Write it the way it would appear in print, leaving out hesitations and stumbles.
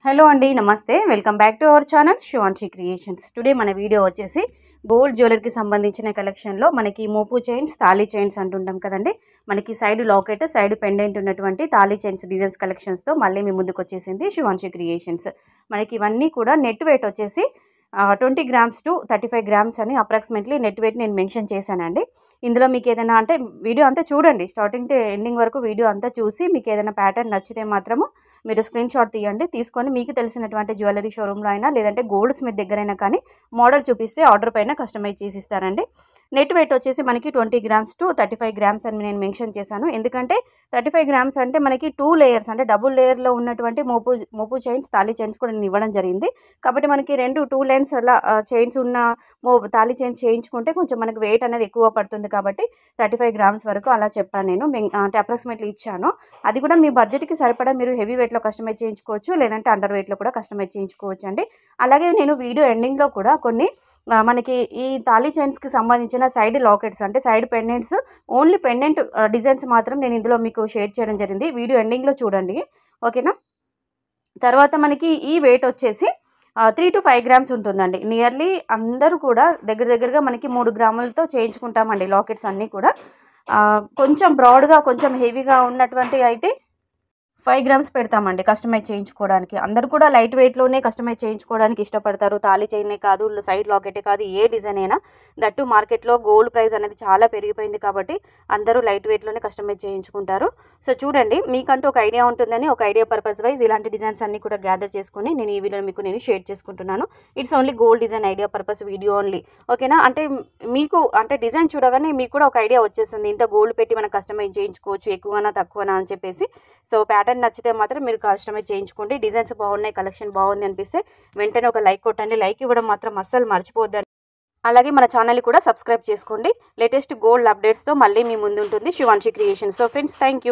Hello అండి, నమస్తే. Welcome back to our channel Shivanshi creations. Today మన వీడియో వచ్చేసి గోల్డ్ జ్యువెలరీకి సంబంధించిన కలెక్షన్లో మనకి మోపు చైన్స్, తాళీ చైన్స్ అంటుంటాం కదండి. మనకి సైడ్ లాకెట్, సైడ్ పెండెంట్ ఉన్నటువంటి తాళీ చైన్స్ డిజైన్స్ కలెక్షన్స్తో మళ్ళీ మీ ముందుకు వచ్చేసింది శివాన్షి క్రియేషన్స్. మనకి ఇవన్నీ కూడా నెట్ వెయిట్ వచ్చేసి 20 grams to 35 grams అని అప్రాక్సిమేట్లీ నెట్ వెయిట్ నేను మెన్షన్ చేశానండి. ఇందులో మీకు ఏదైనా అంటే వీడియో అంతా చూడండి, స్టార్టింగ్ టు ఎండింగ్ వరకు వీడియో అంతా చూసి మీకు ఏదైనా ప్యాటర్న్ నచ్చితే మాత్రము మీరు స్క్రీన్ షాట్ తీయండి. తీసుకొని మీకు తెలిసినటువంటి జ్యువెలరీ షోరూంలో అయినా లేదంటే గోల్డ్ స్మిత్ దగ్గరైనా కానీ మోడల్ చూపిస్తే ఆర్డర్ పైన కస్టమైజ్ చేసి ఇస్తారండి. నెట్ వెయిట్ వచ్చేసి మనకి 20 grams to 35 grams అని నేను మెన్షన్ చేశాను. ఎందుకంటే 35 grams అంటే మనకి 2 లేయర్స్ అంటే డబుల్ లేయర్లో ఉన్నటువంటి మోపు చైన్స్, తాళీ చైన్స్ కూడా నేను ఇవ్వడం జరిగింది. కాబట్టి మనకి 2 లైన్స్ అలా చైన్స్ ఉన్న తాళీ చైన్స్ చేయించుకుంటే కొంచెం మనకి వెయిట్ అనేది ఎక్కువ పడుతుంది. కాబట్టి 35 grams వరకు అలా చెప్పాను నేను, అంటే అప్రాక్సిమేట్లీ ఇచ్చాను. అది కూడా మీ బడ్జెట్కి సరిపడా మీరు హెవీ వెయిట్లో కస్టమైజ్ చేయించుకోవచ్చు, లేదంటే అండర్ వెయిట్లో కూడా కస్టమైజ్ చేయించుకోవచ్చు అండి. అలాగే నేను వీడియో ఎండింగ్లో కూడా కొన్ని మనకి ఈ తాళీ చైన్స్కి సంబంధించిన సైడ్ లాకెట్స్ అంటే side pendants, only pendant designs మాత్రం నేను ఇందులో మీకు షేర్ చేయడం జరిగింది. వీడియో ఎండింగ్లో చూడండి, ఓకేనా. తర్వాత మనకి ఈ వెయిట్ వచ్చేసి 3 to 5 grams ఉంటుందండి. నియర్లీ అందరూ కూడా దగ్గరగా మనకి 3 గ్రాములతో చేయించుకుంటామండి లాకెట్స్ అన్నీ కూడా. కొంచెం బ్రాడ్గా కొంచెం హెవీగా ఉన్నటువంటి అయితే 5 grams పెడతామండి కస్టమైజ్ చేయించుకోవడానికి. అందరూ కూడా లైట్ వెయిట్లోనే కస్టమైజ్ చేయించుకోవడానికి ఇష్టపడతారు. తాళీ చైనే కాదు, సైడ్ లాకెటే కాదు, ఏ డిజైన్ అయినా. దట్టు మార్కెట్లో గోల్డ్ ప్రైస్ అనేది చాలా పెరిగిపోయింది కాబట్టి అందరూ లైట్ వెయిట్లోనే కస్టమైజ్ చేయించుకుంటారు. సో చూడండి, మీకంటూ ఒక ఐడియా ఉంటుందని ఒక ఐడియా పర్పస్ వైజ్ ఇలాంటి డిజైన్స్ అన్నీ కూడా గ్యాదర్ చేసుకొని నేను ఈ వీడియో మీకు నేను షేర్ చేసుకుంటున్నాను. It's only gold design idea purpose video only, ఓకేనా. అంటే మీకు అంటే డిజైన్ చూడగానే మీకు కూడా ఒక ఐడియా వచ్చేస్తుంది, ఇంత గోల్డ్ పెట్టి మనం కస్టమైజ్ చేయించుకోవచ్చు, ఎక్కువనా తక్కువనా అని చెప్పేసి. సో ప్యాటర్న్ నచ్చితే మాత్రం మీరు కస్టమైజ్ చేయించుకోండి. డిజైన్స్ బాగున్నాయి, కలెక్షన్ బాగుంది అనిపిస్తే వెంటనే ఒక లైక్ కొట్టండి. లైక్ ఇవ్వడం మాత్రం అస్సలు మర్చిపోద్దండి. అలాగే మన ఛానల్ని కూడా సబ్స్క్రైబ్ చేసుకోండి. లేటెస్ట్ గోల్డ్ అప్డేట్స్తో మళ్ళీ మీ ముందు ఉంటుంది Shivanshi creations. So friends, thank you.